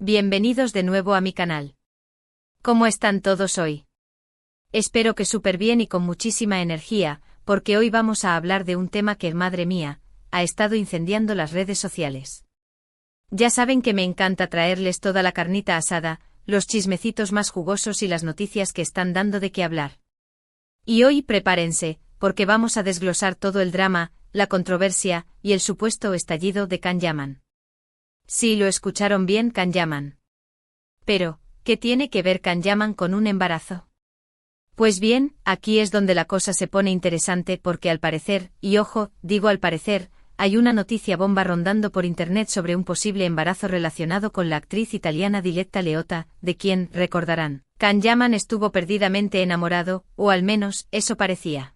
Bienvenidos de nuevo a mi canal. ¿Cómo están todos hoy? Espero que súper bien y con muchísima energía, porque hoy vamos a hablar de un tema que, madre mía, ha estado incendiando las redes sociales. Ya saben que me encanta traerles toda la carnita asada, los chismecitos más jugosos y las noticias que están dando de qué hablar. Y hoy prepárense, porque vamos a desglosar todo el drama, la controversia y el supuesto estallido de Can Yaman. Sí, lo escucharon bien, Can Yaman. Pero, ¿qué tiene que ver Can Yaman con un embarazo? Pues bien, aquí es donde la cosa se pone interesante porque al parecer, y ojo, digo al parecer, hay una noticia bomba rondando por internet sobre un posible embarazo relacionado con la actriz italiana Diletta Leotta, de quien, recordarán, Can Yaman estuvo perdidamente enamorado, o al menos, eso parecía.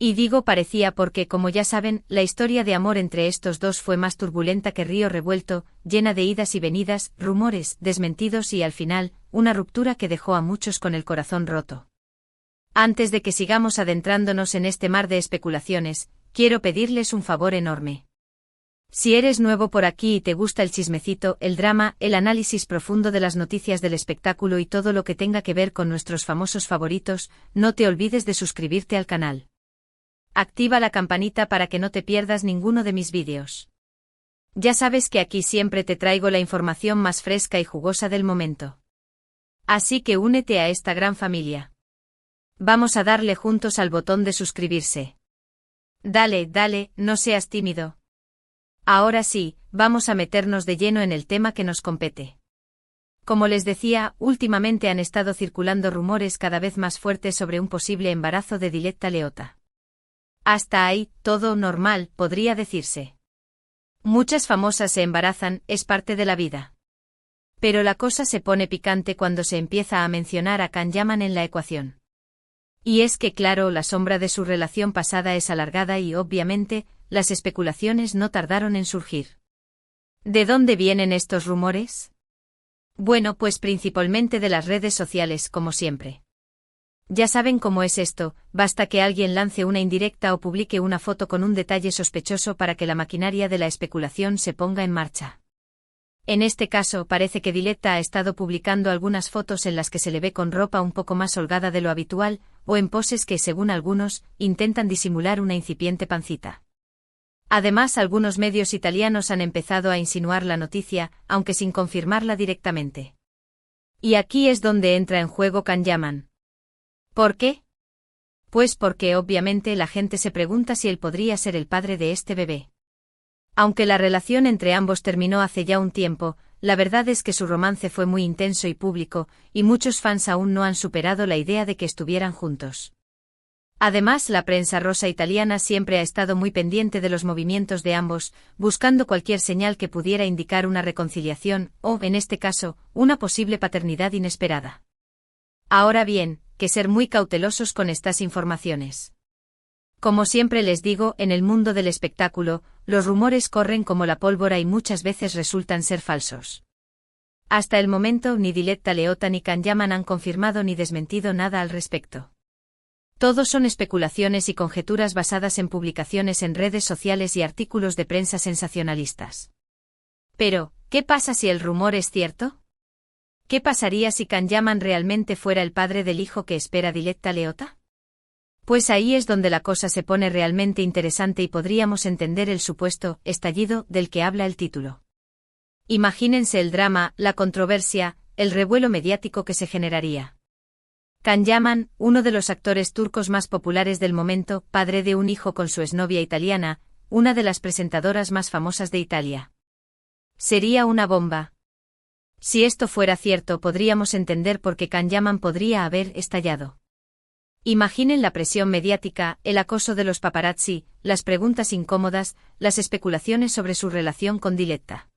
Y digo parecía porque, como ya saben, la historia de amor entre estos dos fue más turbulenta que río revuelto, llena de idas y venidas, rumores, desmentidos y al final, una ruptura que dejó a muchos con el corazón roto. Antes de que sigamos adentrándonos en este mar de especulaciones, quiero pedirles un favor enorme. Si eres nuevo por aquí y te gusta el chismecito, el drama, el análisis profundo de las noticias del espectáculo y todo lo que tenga que ver con nuestros famosos favoritos, no te olvides de suscribirte al canal. Activa la campanita para que no te pierdas ninguno de mis vídeos. Ya sabes que aquí siempre te traigo la información más fresca y jugosa del momento. Así que únete a esta gran familia. Vamos a darle juntos al botón de suscribirse. Dale, dale, no seas tímido. Ahora sí, vamos a meternos de lleno en el tema que nos compete. Como les decía, últimamente han estado circulando rumores cada vez más fuertes sobre un posible embarazo de Diletta Leotta. Hasta ahí, todo normal, podría decirse. Muchas famosas se embarazan, es parte de la vida. Pero la cosa se pone picante cuando se empieza a mencionar a Can Yaman en la ecuación. Y es que claro, la sombra de su relación pasada es alargada y obviamente, las especulaciones no tardaron en surgir. ¿De dónde vienen estos rumores? Bueno, pues principalmente de las redes sociales, como siempre. Ya saben cómo es esto, basta que alguien lance una indirecta o publique una foto con un detalle sospechoso para que la maquinaria de la especulación se ponga en marcha. En este caso, parece que Diletta ha estado publicando algunas fotos en las que se le ve con ropa un poco más holgada de lo habitual, o en poses que, según algunos, intentan disimular una incipiente pancita. Además, algunos medios italianos han empezado a insinuar la noticia, aunque sin confirmarla directamente. Y aquí es donde entra en juego Can Yaman. ¿Por qué? Pues porque obviamente la gente se pregunta si él podría ser el padre de este bebé. Aunque la relación entre ambos terminó hace ya un tiempo, la verdad es que su romance fue muy intenso y público, y muchos fans aún no han superado la idea de que estuvieran juntos. Además, la prensa rosa italiana siempre ha estado muy pendiente de los movimientos de ambos, buscando cualquier señal que pudiera indicar una reconciliación, o, en este caso, una posible paternidad inesperada. Ahora bien, que ser muy cautelosos con estas informaciones. Como siempre les digo, en el mundo del espectáculo, los rumores corren como la pólvora y muchas veces resultan ser falsos. Hasta el momento, ni Diletta Leotta ni Can Yaman han confirmado ni desmentido nada al respecto. Todos son especulaciones y conjeturas basadas en publicaciones en redes sociales y artículos de prensa sensacionalistas. Pero, ¿qué pasa si el rumor es cierto? ¿Qué pasaría si Can Yaman realmente fuera el padre del hijo que espera Diletta Leotta? Pues ahí es donde la cosa se pone realmente interesante y podríamos entender el supuesto estallido del que habla el título. Imagínense el drama, la controversia, el revuelo mediático que se generaría. Can Yaman, uno de los actores turcos más populares del momento, padre de un hijo con su exnovia italiana, una de las presentadoras más famosas de Italia. Sería una bomba. Si esto fuera cierto, podríamos entender por qué Can Yaman podría haber estallado. Imaginen la presión mediática, el acoso de los paparazzi, las preguntas incómodas, las especulaciones sobre su relación con Diletta.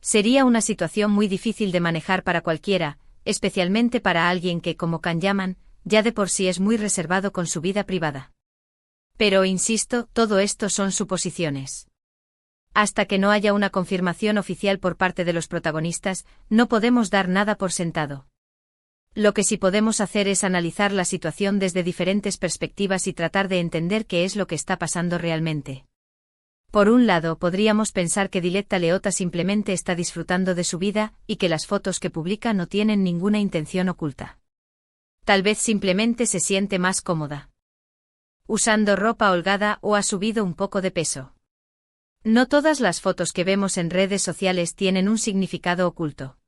Sería una situación muy difícil de manejar para cualquiera, especialmente para alguien que, como Can Yaman, ya de por sí es muy reservado con su vida privada. Pero insisto, todo esto son suposiciones. Hasta que no haya una confirmación oficial por parte de los protagonistas, no podemos dar nada por sentado. Lo que sí podemos hacer es analizar la situación desde diferentes perspectivas y tratar de entender qué es lo que está pasando realmente. Por un lado, podríamos pensar que Diletta Leotta simplemente está disfrutando de su vida y que las fotos que publica no tienen ninguna intención oculta. Tal vez simplemente se siente más cómoda usando ropa holgada o ha subido un poco de peso. No todas las fotos que vemos en redes sociales tienen un significado oculto.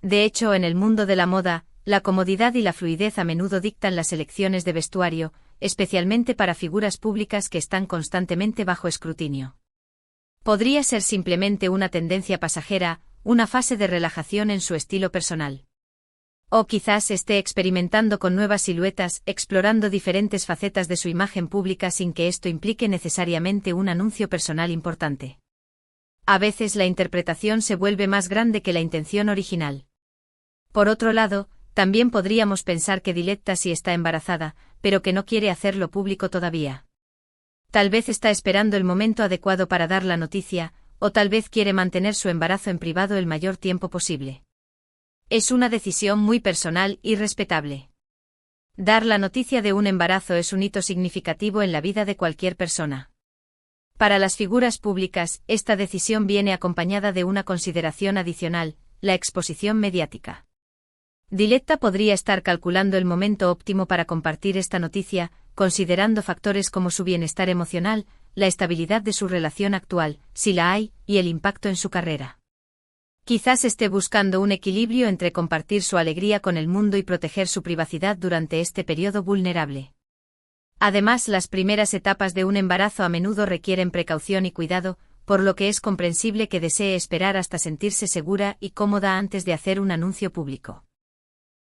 De hecho, en el mundo de la moda, la comodidad y la fluidez a menudo dictan las elecciones de vestuario, especialmente para figuras públicas que están constantemente bajo escrutinio. Podría ser simplemente una tendencia pasajera, una fase de relajación en su estilo personal. O quizás esté experimentando con nuevas siluetas, explorando diferentes facetas de su imagen pública sin que esto implique necesariamente un anuncio personal importante. A veces la interpretación se vuelve más grande que la intención original. Por otro lado, también podríamos pensar que Diletta sí está embarazada, pero que no quiere hacerlo público todavía. Tal vez está esperando el momento adecuado para dar la noticia, o tal vez quiere mantener su embarazo en privado el mayor tiempo posible. Es una decisión muy personal y respetable. Dar la noticia de un embarazo es un hito significativo en la vida de cualquier persona. Para las figuras públicas, esta decisión viene acompañada de una consideración adicional, la exposición mediática. Diletta podría estar calculando el momento óptimo para compartir esta noticia, considerando factores como su bienestar emocional, la estabilidad de su relación actual, si la hay, y el impacto en su carrera. Quizás esté buscando un equilibrio entre compartir su alegría con el mundo y proteger su privacidad durante este periodo vulnerable. Además, las primeras etapas de un embarazo a menudo requieren precaución y cuidado, por lo que es comprensible que desee esperar hasta sentirse segura y cómoda antes de hacer un anuncio público.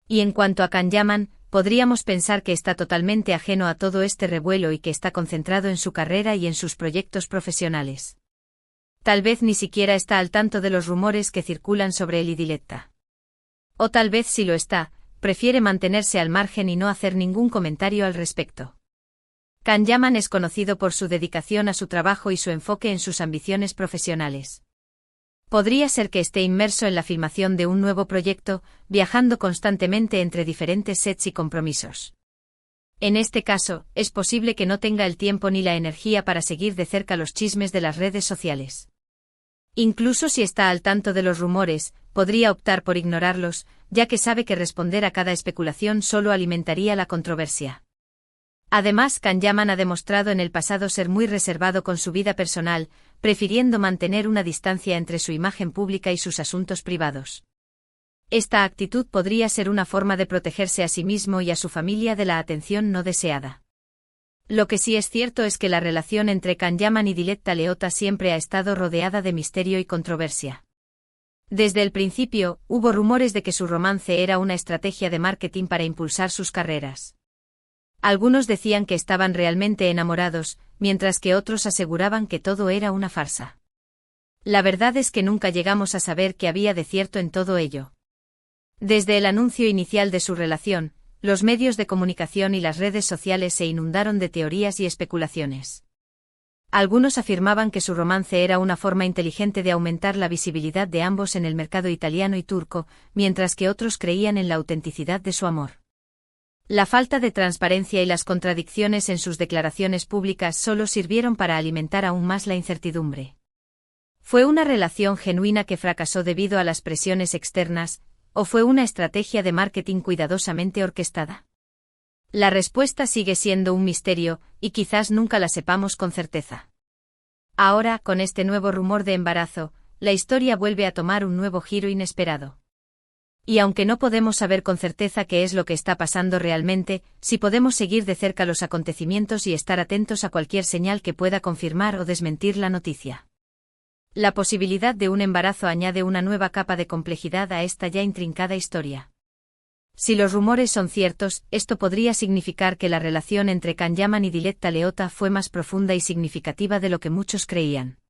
Y en cuanto a Can Yaman, podríamos pensar que está totalmente ajeno a todo este revuelo y que está concentrado en su carrera y en sus proyectos profesionales. Tal vez ni siquiera está al tanto de los rumores que circulan sobre él y Diletta. O tal vez si lo está, prefiere mantenerse al margen y no hacer ningún comentario al respecto. Can Yaman es conocido por su dedicación a su trabajo y su enfoque en sus ambiciones profesionales. Podría ser que esté inmerso en la filmación de un nuevo proyecto, viajando constantemente entre diferentes sets y compromisos. En este caso, es posible que no tenga el tiempo ni la energía para seguir de cerca los chismes de las redes sociales. Incluso si está al tanto de los rumores, podría optar por ignorarlos, ya que sabe que responder a cada especulación solo alimentaría la controversia. Además, Can Yaman ha demostrado en el pasado ser muy reservado con su vida personal, prefiriendo mantener una distancia entre su imagen pública y sus asuntos privados. Esta actitud podría ser una forma de protegerse a sí mismo y a su familia de la atención no deseada. Lo que sí es cierto es que la relación entre Can Yaman y Diletta Leotta siempre ha estado rodeada de misterio y controversia. Desde el principio, hubo rumores de que su romance era una estrategia de marketing para impulsar sus carreras. Algunos decían que estaban realmente enamorados, mientras que otros aseguraban que todo era una farsa. La verdad es que nunca llegamos a saber qué había de cierto en todo ello. Desde el anuncio inicial de su relación, los medios de comunicación y las redes sociales se inundaron de teorías y especulaciones. Algunos afirmaban que su romance era una forma inteligente de aumentar la visibilidad de ambos en el mercado italiano y turco, mientras que otros creían en la autenticidad de su amor. La falta de transparencia y las contradicciones en sus declaraciones públicas solo sirvieron para alimentar aún más la incertidumbre. ¿Fue una relación genuina que fracasó debido a las presiones externas, o fue una estrategia de marketing cuidadosamente orquestada? La respuesta sigue siendo un misterio, y quizás nunca la sepamos con certeza. Ahora, con este nuevo rumor de embarazo, la historia vuelve a tomar un nuevo giro inesperado. Y aunque no podemos saber con certeza qué es lo que está pasando realmente, sí podemos seguir de cerca los acontecimientos y estar atentos a cualquier señal que pueda confirmar o desmentir la noticia. La posibilidad de un embarazo añade una nueva capa de complejidad a esta ya intrincada historia. Si los rumores son ciertos, esto podría significar que la relación entre Can Yaman y Diletta Leotta fue más profunda y significativa de lo que muchos creían.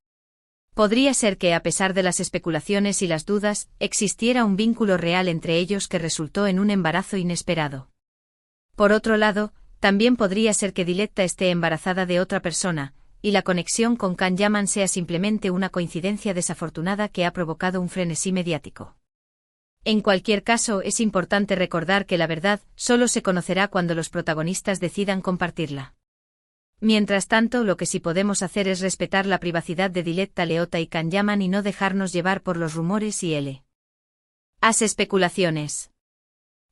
Podría ser que, a pesar de las especulaciones y las dudas, existiera un vínculo real entre ellos que resultó en un embarazo inesperado. Por otro lado, también podría ser que Diletta esté embarazada de otra persona, y la conexión con Can Yaman sea simplemente una coincidencia desafortunada que ha provocado un frenesí mediático. En cualquier caso, es importante recordar que la verdad solo se conocerá cuando los protagonistas decidan compartirla. Mientras tanto, lo que sí podemos hacer es respetar la privacidad de Diletta Leotta y Can Yaman y no dejarnos llevar por los rumores y las especulaciones.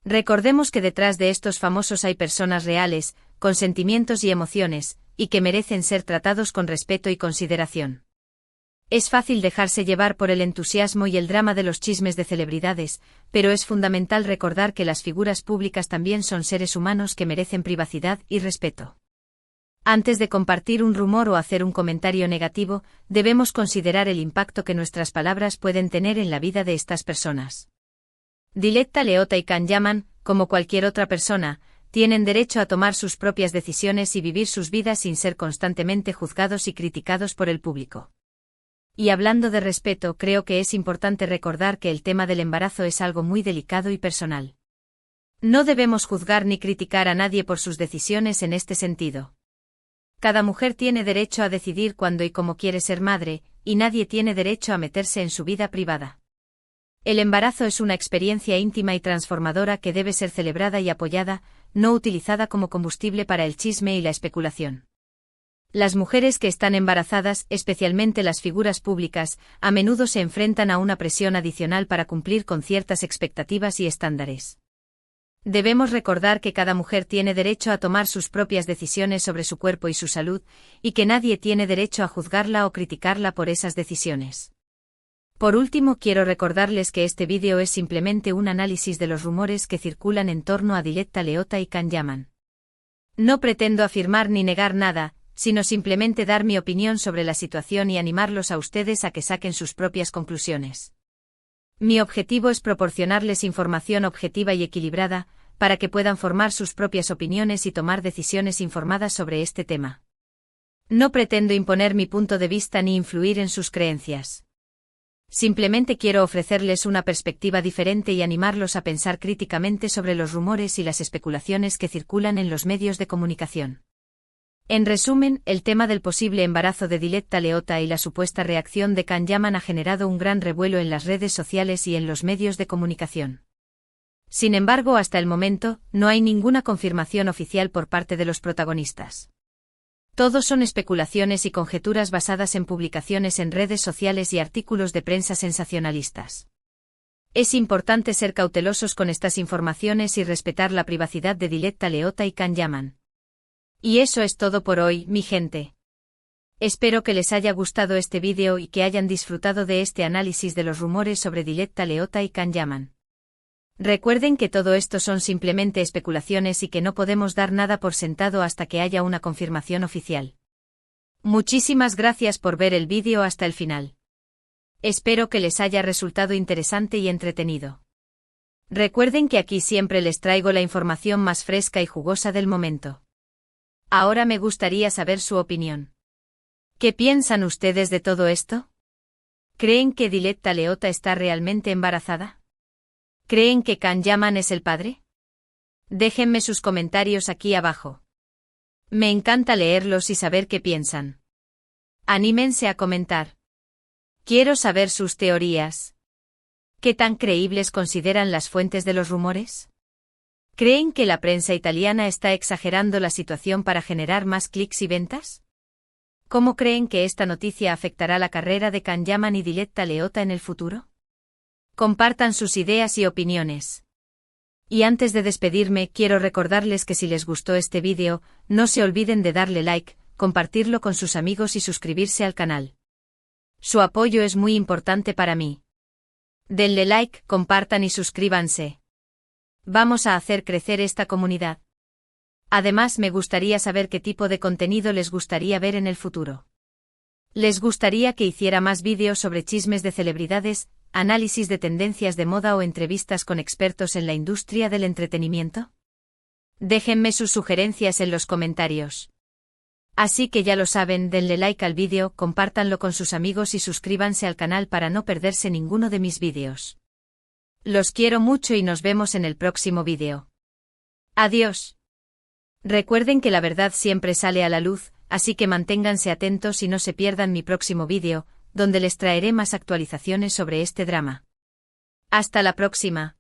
Recordemos que detrás de estos famosos hay personas reales, con sentimientos y emociones, y que merecen ser tratados con respeto y consideración. Es fácil dejarse llevar por el entusiasmo y el drama de los chismes de celebridades, pero es fundamental recordar que las figuras públicas también son seres humanos que merecen privacidad y respeto. Antes de compartir un rumor o hacer un comentario negativo, debemos considerar el impacto que nuestras palabras pueden tener en la vida de estas personas. Diletta Leotta y Can Yaman, como cualquier otra persona, tienen derecho a tomar sus propias decisiones y vivir sus vidas sin ser constantemente juzgados y criticados por el público. Y hablando de respeto, creo que es importante recordar que el tema del embarazo es algo muy delicado y personal. No debemos juzgar ni criticar a nadie por sus decisiones en este sentido. Cada mujer tiene derecho a decidir cuándo y cómo quiere ser madre, y nadie tiene derecho a meterse en su vida privada. El embarazo es una experiencia íntima y transformadora que debe ser celebrada y apoyada, no utilizada como combustible para el chisme y la especulación. Las mujeres que están embarazadas, especialmente las figuras públicas, a menudo se enfrentan a una presión adicional para cumplir con ciertas expectativas y estándares. Debemos recordar que cada mujer tiene derecho a tomar sus propias decisiones sobre su cuerpo y su salud, y que nadie tiene derecho a juzgarla o criticarla por esas decisiones. Por último, quiero recordarles que este vídeo es simplemente un análisis de los rumores que circulan en torno a Diletta Leotta y Can Yaman. No pretendo afirmar ni negar nada, sino simplemente dar mi opinión sobre la situación y animarlos a ustedes a que saquen sus propias conclusiones. Mi objetivo es proporcionarles información objetiva y equilibrada, para que puedan formar sus propias opiniones y tomar decisiones informadas sobre este tema. No pretendo imponer mi punto de vista ni influir en sus creencias. Simplemente quiero ofrecerles una perspectiva diferente y animarlos a pensar críticamente sobre los rumores y las especulaciones que circulan en los medios de comunicación. En resumen, el tema del posible embarazo de Diletta Leotta y la supuesta reacción de Can Yaman ha generado un gran revuelo en las redes sociales y en los medios de comunicación. Sin embargo, hasta el momento, no hay ninguna confirmación oficial por parte de los protagonistas. Todos son especulaciones y conjeturas basadas en publicaciones en redes sociales y artículos de prensa sensacionalistas. Es importante ser cautelosos con estas informaciones y respetar la privacidad de Diletta Leotta y Can Yaman. Y eso es todo por hoy, mi gente. Espero que les haya gustado este vídeo y que hayan disfrutado de este análisis de los rumores sobre Diletta Leotta y Can Yaman. Recuerden que todo esto son simplemente especulaciones y que no podemos dar nada por sentado hasta que haya una confirmación oficial. Muchísimas gracias por ver el vídeo hasta el final. Espero que les haya resultado interesante y entretenido. Recuerden que aquí siempre les traigo la información más fresca y jugosa del momento. Ahora me gustaría saber su opinión. ¿Qué piensan ustedes de todo esto? ¿Creen que Diletta Leotta está realmente embarazada? ¿Creen que Can Yaman es el padre? Déjenme sus comentarios aquí abajo. Me encanta leerlos y saber qué piensan. Anímense a comentar. Quiero saber sus teorías. ¿Qué tan creíbles consideran las fuentes de los rumores? ¿Creen que la prensa italiana está exagerando la situación para generar más clics y ventas? ¿Cómo creen que esta noticia afectará la carrera de Can Yaman y Diletta Leotta en el futuro? Compartan sus ideas y opiniones. Y antes de despedirme, quiero recordarles que si les gustó este vídeo, no se olviden de darle like, compartirlo con sus amigos y suscribirse al canal. Su apoyo es muy importante para mí. Denle like, compartan y suscríbanse. Vamos a hacer crecer esta comunidad. Además, me gustaría saber qué tipo de contenido les gustaría ver en el futuro. ¿Les gustaría que hiciera más vídeos sobre chismes de celebridades, análisis de tendencias de moda o entrevistas con expertos en la industria del entretenimiento? Déjenme sus sugerencias en los comentarios. Así que ya lo saben, denle like al vídeo, compártanlo con sus amigos y suscríbanse al canal para no perderse ninguno de mis vídeos. Los quiero mucho y nos vemos en el próximo vídeo. Adiós. Recuerden que la verdad siempre sale a la luz, así que manténganse atentos y no se pierdan mi próximo vídeo, donde les traeré más actualizaciones sobre este drama. Hasta la próxima.